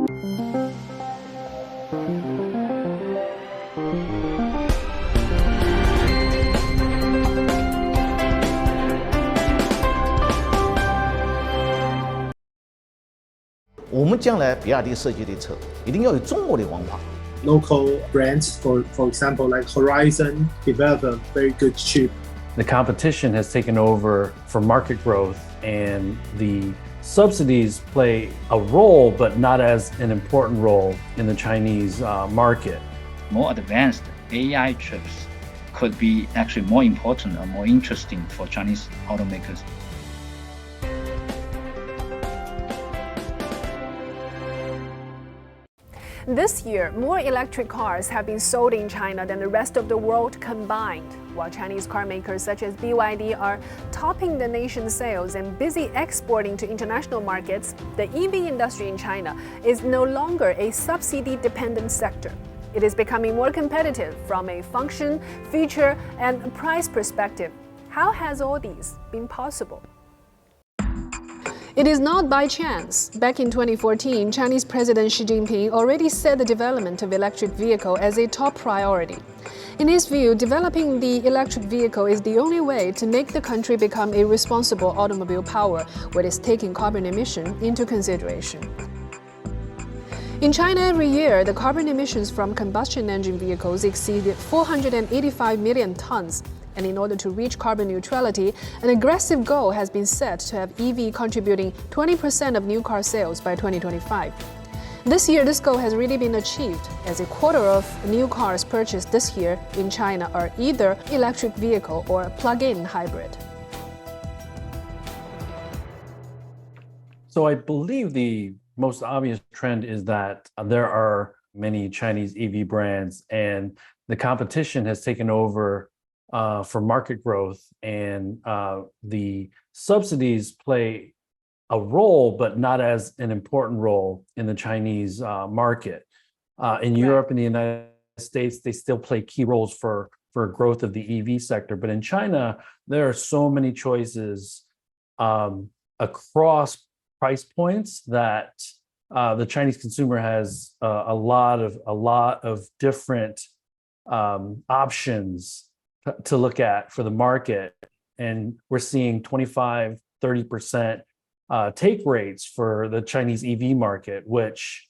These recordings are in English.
我们将来比亚迪设计的车一定要有中国的文化。Local brands, for example, like Horizon, develop a very good chip. The competition has taken over for market growth, and the subsidies play a role, but not as an important role in the Chinese market. More advanced AI chips could be actually more important or more interesting for Chinese automakers. This year, more electric cars have been sold in China than the rest of the world combined. While Chinese car makers such as BYD are topping the nation's sales and busy exporting to international markets, the EV industry in China is no longer a subsidy-dependent sector. It is becoming more competitive from a function, feature, and price perspective. How has all these been possible? It is not by chance. Back in 2014, Chinese President Xi Jinping already set the development of electric vehicle as a top priority. In his view, developing the electric vehicle is the only way to make the country become a responsible automobile power, what is taking carbon emission into consideration. In China every year, the carbon emissions from combustion engine vehicles exceeded 485 million tons. And in order to reach carbon neutrality, an aggressive goal has been set to have EV contributing 20% of new car sales by 2025. This year, this goal has really been achieved, as a quarter of new cars purchased this year in China are either electric vehicle or plug-in hybrid. So I believe the most obvious trend is that there are many Chinese EV brands, and the competition has taken over for market growth, and the subsidies play a role, but not as an important role in the Chinese market. In Europe and the United States, they still play key roles for growth of the EV sector. But in China, there are so many choices across price points that the Chinese consumer has a lot of different options to look at for the market. And we're seeing 25-30% take rates for the Chinese EV market, which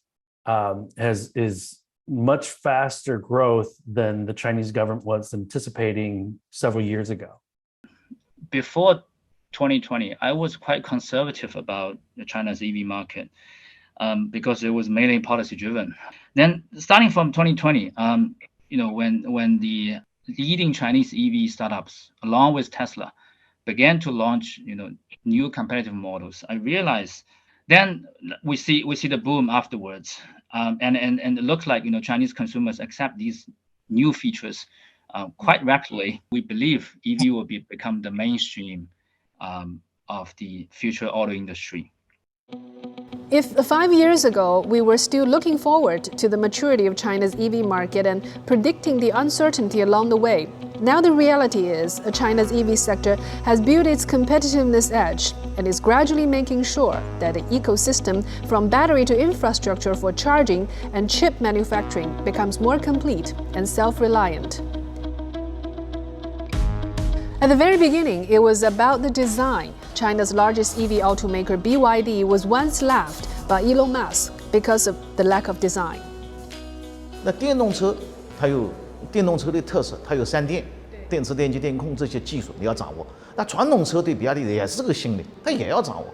is much faster growth than the Chinese government was anticipating several years ago. Before 2020, I was quite conservative about the China's EV market because it was mainly policy driven. Then starting from 2020, when the leading Chinese EV startups, along with Tesla, began to launch, new competitive models, I realized then we see the boom afterwards, and it looks like Chinese consumers accept these new features quite rapidly. We believe EV will become the mainstream of the future auto industry. If 5 years ago we were still looking forward to the maturity of China's EV market and predicting the uncertainty along the way, now the reality is China's EV sector has built its competitiveness edge and is gradually making sure that the ecosystem from battery to infrastructure for charging and chip manufacturing becomes more complete and self-reliant. At the very beginning, it was about the design. China's largest EV automaker BYD was once laughed by Elon Musk because of the lack of design. 那电动车它有电动车的特色，它有3电、电池、电机、电控这些技术你要掌握。那传统车对比亚迪也是个新的，它也要掌握。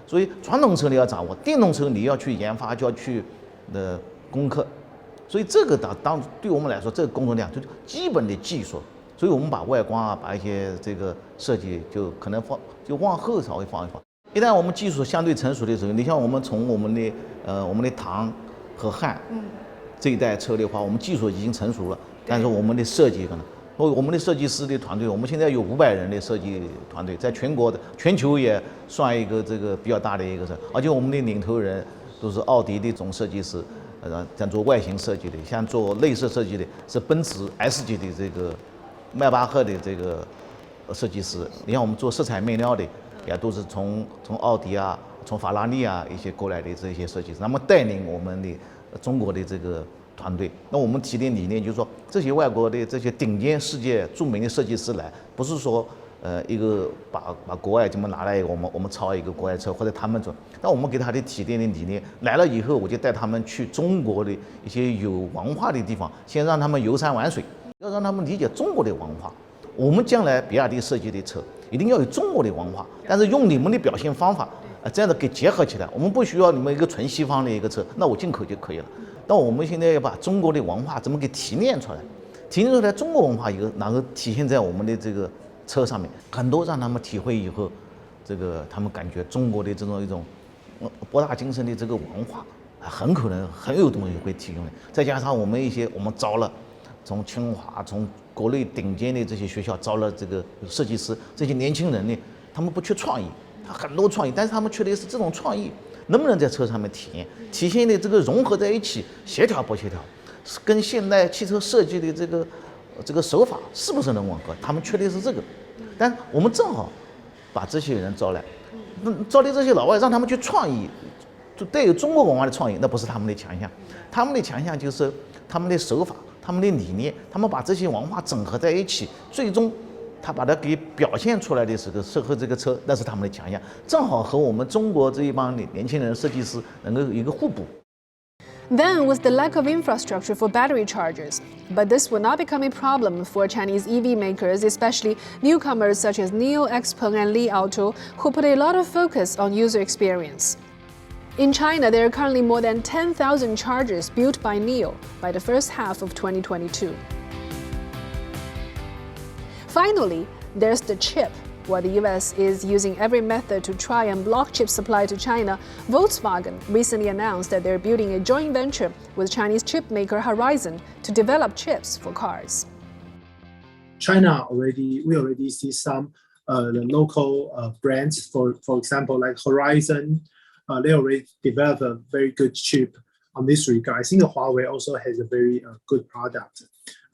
所以传统车你要掌握，电动车你要去研发，就要去攻克。所以这个对我们来说，这个工作量就是基本的技术。所以我们把外观啊，把一些这个设计就可能往后稍微放一放。一旦我们技术相对成熟的时候，你像我们从我们的唐和汉这一代车的话，我们技术已经成熟了，但是我们的设计可能，我们的设计师的团队，我们现在有500人的设计团队，在全球也算一个这个比较大的一个而且我们的领头人都是奥迪的总设计师，像做外形设计的，像做内饰设计的是奔驰 S 级的这个迈巴赫的这个设计师，你像我们做色彩面料的，也都是从奥迪啊，从法拉利啊一些过来的这些设计师，那么带领我们的中国的这个团队。那我们提的理念就是说，这些外国的这些顶尖世界著名的设计师来，不是说一个把国外这么拿来我们抄一个国外车或者他们做，那我们给他的提炼的理念来了以后，我就带他们去中国的一些有文化的地方，先让他们游山玩水，要让他们理解中国的文化。我们将来比亚迪设计的车一定要有中国的文化，但是用你们的表现方法这样的给结合起来。我们不需要你们一个纯西方的一个车，那我进口就可以了。那我们现在要把中国的文化怎么给提炼出来？提炼出来中国文化以后，然后体现在我们的这个车上面，很多让他们体会以后，这个他们感觉中国的这种一种博大精深的这个文化，很可能很有东西会提供的。再加上我们招了从清华从国内顶尖的这些学校招了这个设计师，这些年轻人呢，他们不缺创意，他很多创意，但是他们缺的是这种创意能不能在车上面体验，体现的这个融合在一起，协调不协调，跟现代汽车设计的这个手法是不是能吻合？他们缺的是这个，但我们正好把这些人招来，招的这些老外让他们去创意，就带有中国文化的创意，那不是他们的强项，他们的强项就是他们的手法。他们的理念，他们把这些文化整合在一起，最终他把它给表现出来的时候，适合这个车，那是他们的强项，正好和我们中国这一帮年轻人设计师能够有一个互补。Then was the lack of infrastructure for battery chargers. But this would not become a problem for Chinese EV makers, especially newcomers such as NIO, XPeng, and Li Auto, who put a lot of focus on user experience. In China, there are currently more than 10,000 chargers built by NIO by the first half of 2022. Finally, there's the chip. While the US is using every method to try and block chip supply to China, Volkswagen recently announced that they're building a joint venture with Chinese chip maker Horizon to develop chips for cars. China we already see some the local brands, for example, like Horizon. They already developed a very good chip on this regard. I think Huawei also has a very good product.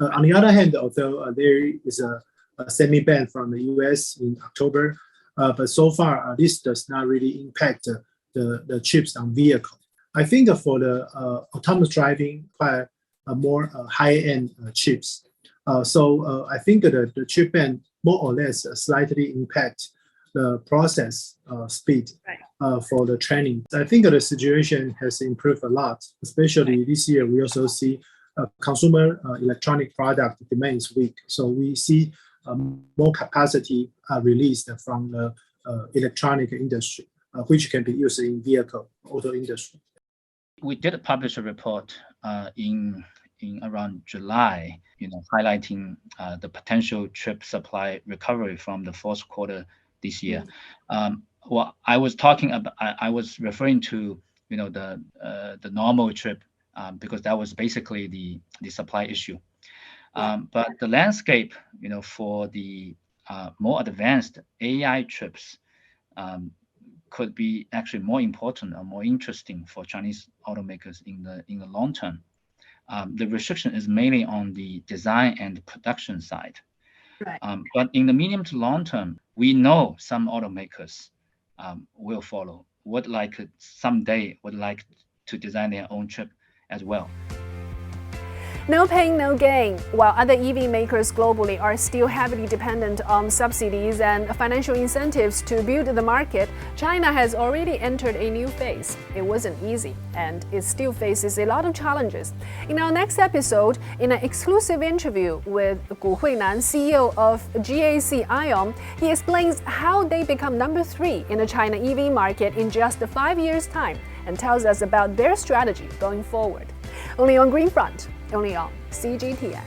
On the other hand, although there is a semi-ban from the US in October, but so far this does not really impact the chips on vehicle. I think for the autonomous driving, quite more high-end chips. So I think the chip ban more or less slightly impact the process speed for the training. I think the situation has improved a lot, especially this year. We also see consumer electronic product demand is weak. So we see more capacity released from the electronic industry, which can be used in vehicle auto industry. We did publish a report in around July, highlighting the potential chip supply recovery from the fourth quarter this year. Well, I was referring to the normal chip because that was basically the supply issue. But the landscape, for the more advanced AI chips could be actually more important or more interesting for Chinese automakers in the long term. The restriction is mainly on the design and production side. Right. But in the medium to long term, we know some automakers will follow, someday would like to design their own chip as well. No pain, no gain. While other EV makers globally are still heavily dependent on subsidies and financial incentives to build the market, China has already entered a new phase. It wasn't easy, and it still faces a lot of challenges. In our next episode, in an exclusive interview with Gu Huinan, CEO of GAC Ion, he explains how they become number 3 in the China EV market in just 5 years' time and tells us about their strategy going forward. Only on Green Front, only on CGTN.